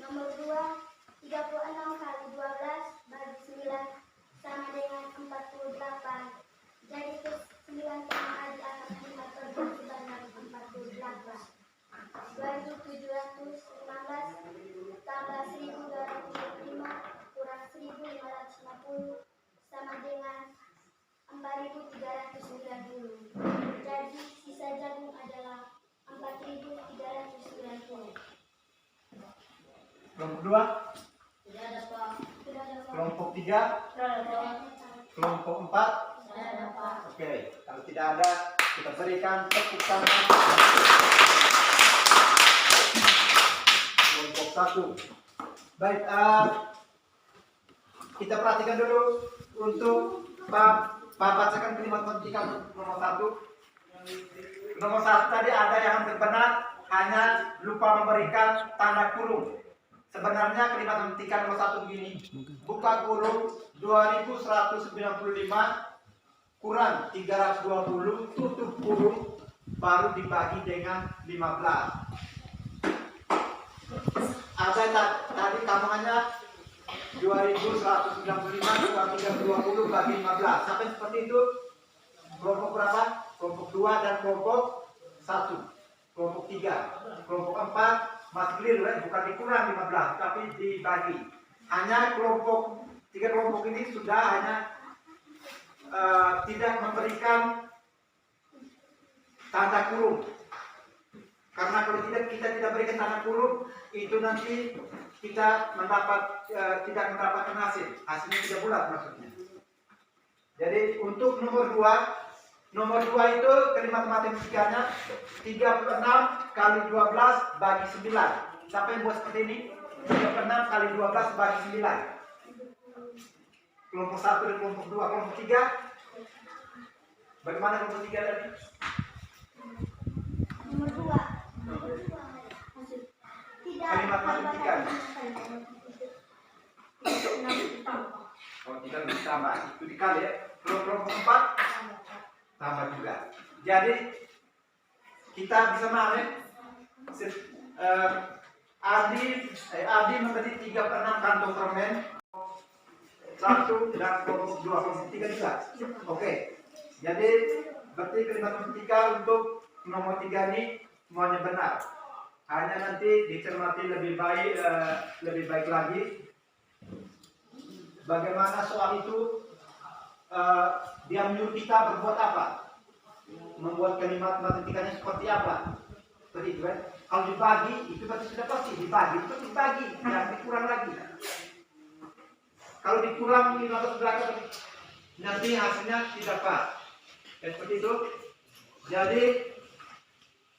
S2: Nomor 2, 36 kali 12 bagi 9 sama dengan 48. Jadi 9 kali akan mendapatkan sebanyak 48. 2.715 tambah 1.225 kurang 1.550 sama dengan 4.390. Jadi sisa jagung adalah 4.390.
S1: Kelompok 2.
S3: Tidak ada, Pak.
S2: Tidak ada Pak.
S1: Kelompok 3.
S3: Tidak ada, Pak.
S1: Kelompok 4.
S3: Tidak ada, Pak.
S1: Oke, kalau tidak ada, kita berikan tepuk tangan. Kelompok 1. Baik, kita perhatikan dulu untuk Pak bacakan kalimat matematika nomor 1. Nomor 1 tadi ada yang hampir benar, hanya lupa memberikan tanda kurung. Sebenarnya kalimat matematika nomor 1 begini, buka kurung 2195 kurang 320 tutup kurung baru dibagi dengan 15. Ada tadi tambahannya 2195 kurang 320 bagi 15. Sampai seperti itu. Kelompok berapa? Kelompok 2 dan kelompok 1. Kelompok 3. Kelompok 4 masih keliru, bukan dikurang 15 tapi dibagi. Hanya kelompok 3 kelompok ini sudah hanya tidak memberikan tanda kurung. Karena kalau kita tidak berikan tanda kurung, itu nanti kita tidak mendapatkan hasilnya tidak bulat maksudnya. Jadi untuk nomor 2 itu kalimat matematikanya 36 kali 12 bagi 9. Siapa yang buat seperti ini? 36 kali 12 bagi 9. Kelompok 1 dan kelompok 2. Kelompok 3. Bagaimana kelompok 3 tadi?
S2: Nomor 2.
S1: Kalimat matematika. Kalau tidak bisa tambah, itu dikali ya. Kelompok 4 tambah juga. Jadi kita bisa memahami Adi membeli 3/6 kantong permen 1 dan kelompok 2, kelompok 3 juga. Oke. Jadi berarti kalimat matematika untuk nomor 3 ini semuanya benar. Hanya nanti dicermati lebih baik lagi. Bagaimana soal itu dia menyuruh kita berbuat apa? Membuat kalimat matematikanya seperti apa? Seperti itu kan? Kalau dibagi itu berarti sudah pasti dibagi, itu dibagi, jangan dikurang lagi. Kalau dikurang 15 belakang nanti hasilnya tidak pas. Ya, seperti itu. Jadi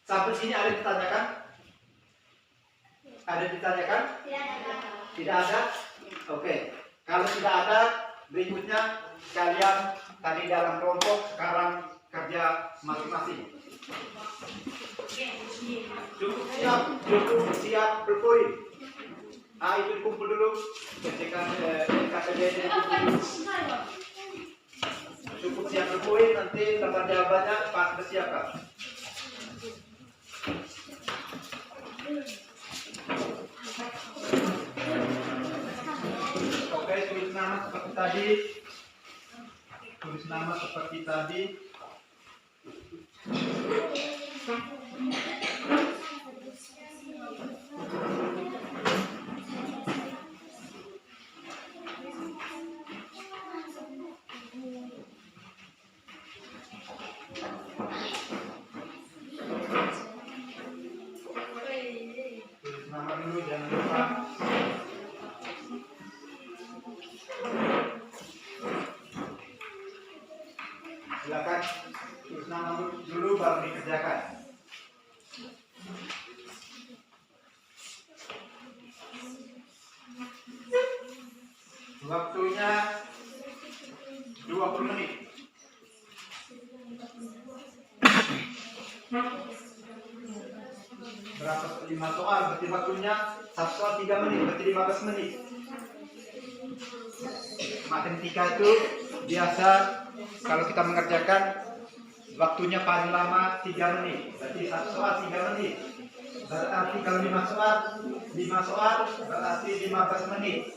S1: sampai sini ada ditanyakan? Ada ditanyakan? Tidak ada? Oke. Kalau tidak ada, berikutnya kalian tadi dalam kelompok, sekarang kerja masing-masing. Cukup siap berpoin. Itu dikumpul dulu. Cukup siap berpoin, nanti tempat jawabannya pas bersiapkan. Oke, tulis nama seperti tadi. Tulis nama seperti tadi. Tulis nama dulu, jangan lupa. Silakan tulis nama dulu. Waktunya 20 menit. Berapa? 5 soal, berarti waktunya 1 soal 3 menit, berarti 15 menit. Matematika itu biasa kalau kita mengerjakan waktunya paling lama 3 menit, berarti 1 soal 3 menit. Berarti kalau 5 soal berarti 15 menit.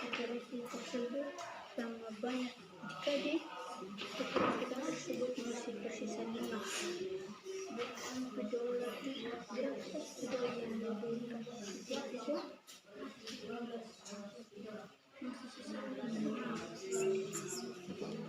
S6: Literasi tersebut sama banyak jadi kita tersebut masih bersisa 5. Bukan kedaulatan berapa sudah yang diberikan itu masih sisa 5.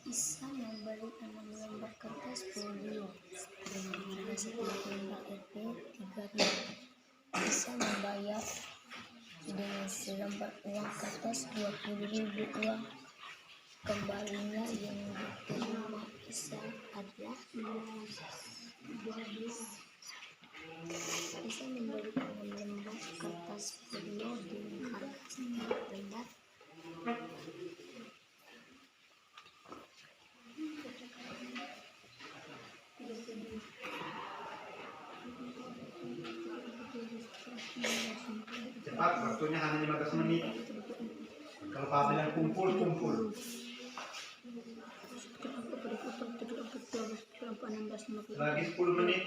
S6: Isa membeli 6 lembar kertas folio dengan harga setiap lembar Rp 3.000. Isa membayar dengan selembar uang kertas 20.000 uang kembalinya yang diterima Isa adalah 12. Isa membeli 6 lembar kertas folio dengan harga setiap lembar
S1: Cepat, waktunya hanya 15 menit. Kalau Pak bilang kumpul. Lagi 10 menit.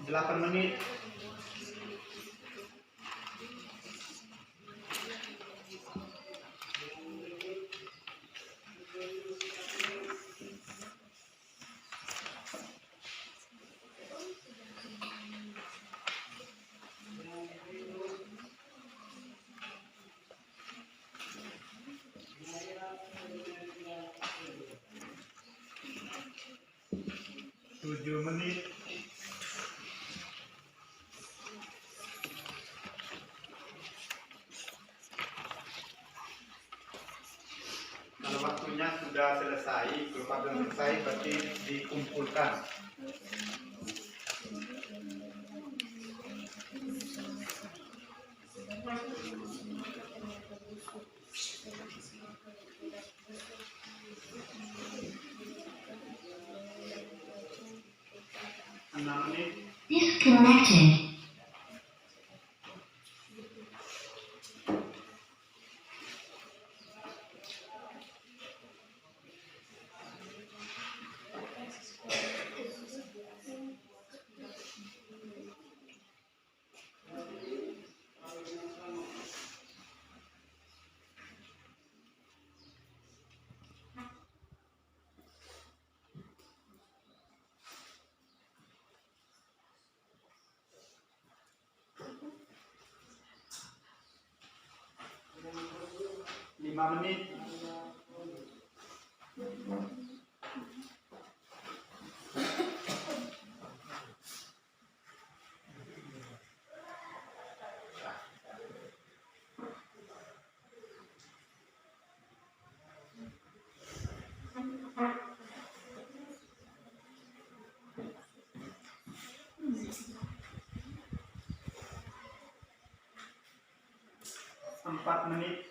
S1: Delapan menit. Tujuh menit. Kalau waktunya sudah selesai, kalau belum selesai berarti dikumpulkan.
S7: disconnected.
S1: Lima menit. Empat menit.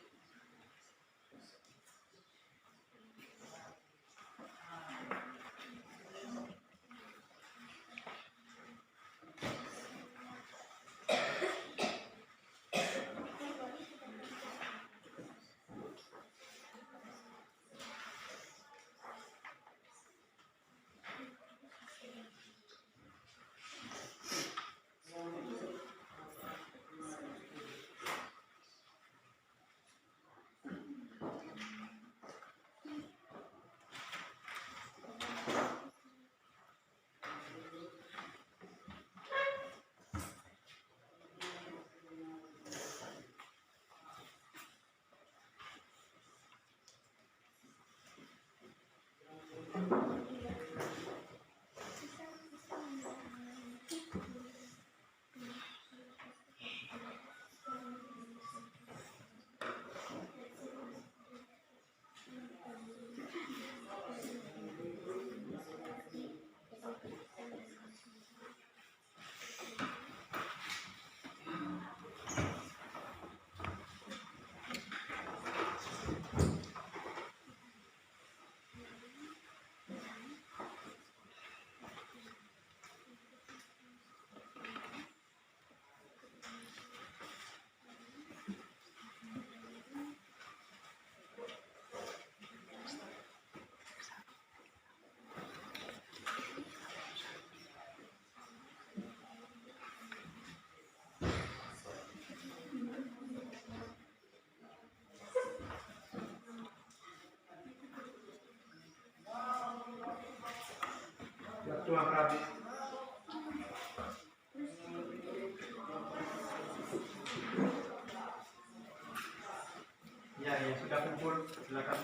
S1: Waktu habis. Ya, ya sudah kumpul, silakan.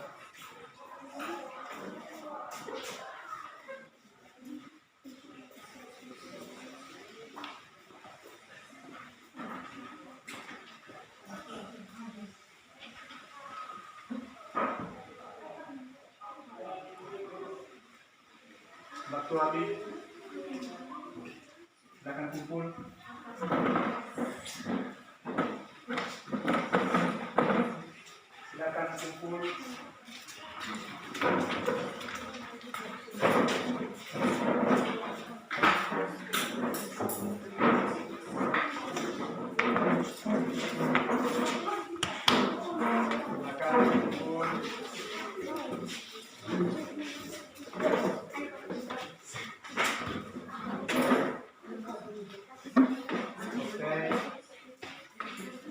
S1: Waktu habis. Silakan kumpul. Silakan kumpul. Silakan kumpul. Oke.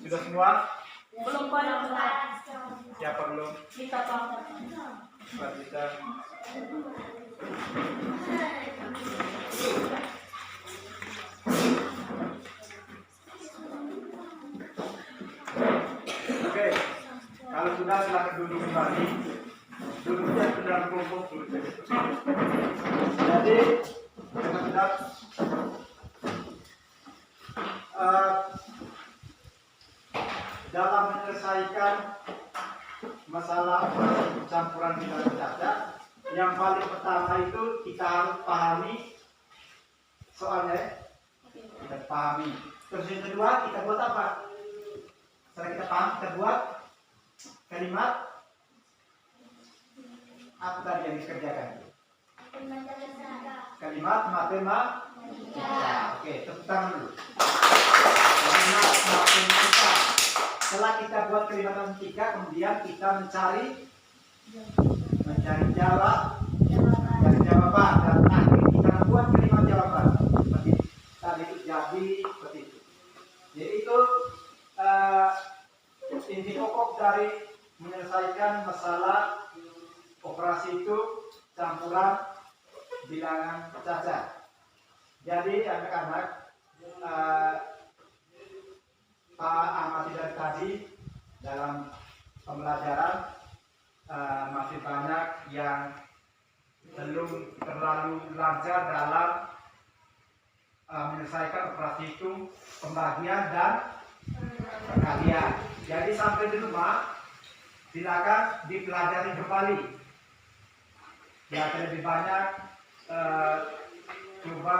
S1: Sudah semua?
S5: Belum pada
S1: Siapa belum?
S5: kita Pak.
S1: Pak bisa. Oke, kalau sudah silakan duduk kembali. Duduknya dalam kelompok dulu. Jadi kita sudah dalam menyelesaikan masalah campuran bilangan cacat, yang paling pertama itu kita harus pahami soalnya, kita pahami. Terus yang kedua kita buat apa? Setelah kita paham, kita buat kalimat apa tadi yang dikerjakan? Kalimat matematika. Oke, tepuk tangan dulu. Karena semakin kita, setelah kita buat kalimat tiga, kemudian kita mencari jawaban dan akhirnya kita buat kalimat jawaban seperti tadi itu jadi seperti itu. Jadi itu inti pokok dari menyelesaikan masalah operasi itu campuran bilangan cacat. Jadi anak-anak Pak amati dari tadi dalam pembelajaran masih banyak yang belum terlalu lancar dalam menyelesaikan operasi hitung, pembagian dan perkalian. Jadi sampai di rumah silakan dipelajari kembali. Belajar lebih banyak, coba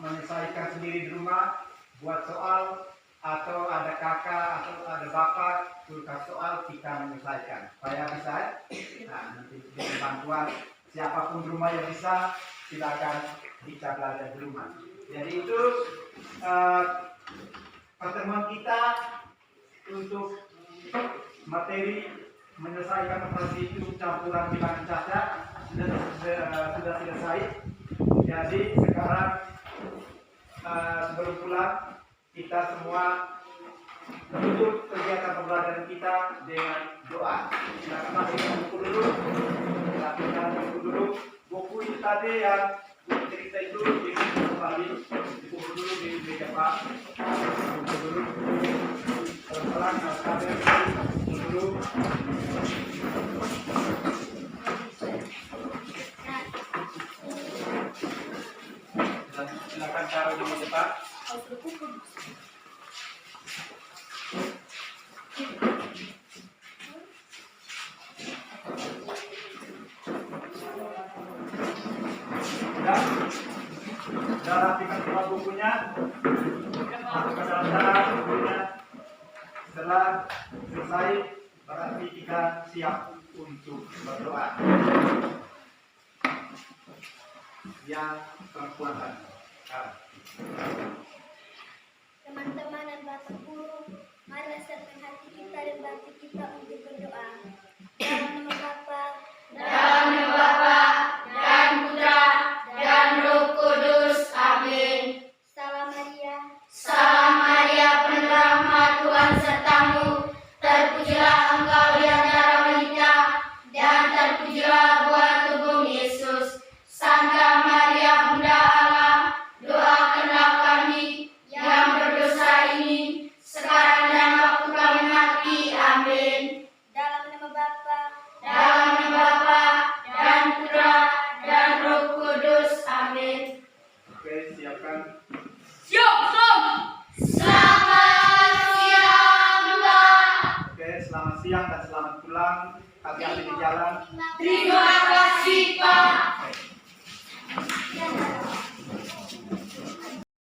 S1: menyelesaikan sendiri di rumah, buat soal atau ada kakak atau ada bapak tulis soal kita menyelesaikan. Supaya bisa, nanti dengan bantuan siapapun di rumah yang bisa, silakan kita belajar di rumah. Jadi itu pertemuan kita untuk materi menyelesaikan operasi itu campuran bilangan cacat sudah selesai. Jadi sekarang sebelum pulang kita semua menutup kegiatan pembelajaran kita dengan doa. Kita masukkan buku dulu. Kita buku dulu. Buku itu tadi yang buku cerita itu kembali buku dulu di meja Pak. Buku dulu. Pelan-pelan buku dulu. Silakan taruh di meja Pak. Sudah rapikan semua bukunya, masuk ke dalam bukunya. Setelah selesai, berarti kita siap untuk berdoa. Yang perempuan tadi.
S2: Teman-teman dan Bapak Guru, mari siapkan hati kita dan batin kita untuk berdoa. Dalam nama Bapa, dan Putra, dan Roh Kudus. Amin. Salam Maria, penuh rahmat, Tuhan sertamu. Terpujilah engkau di antara wanita, dan terpujilah buah tubuh Yesus. Santa Maria, Bunda Allah, doakanlah kami yang berdosa ini, sekarang dan waktu kami mati. Amin. Dalam nama Bapa, dan Putra, dan Roh Kudus. Amin.
S1: Oke, siapkan.
S2: Selamat siang, Mbak.
S1: Oke, selamat siang dan selamat pulang. Hati-hati di jalan.
S2: Terima kasih, Pak.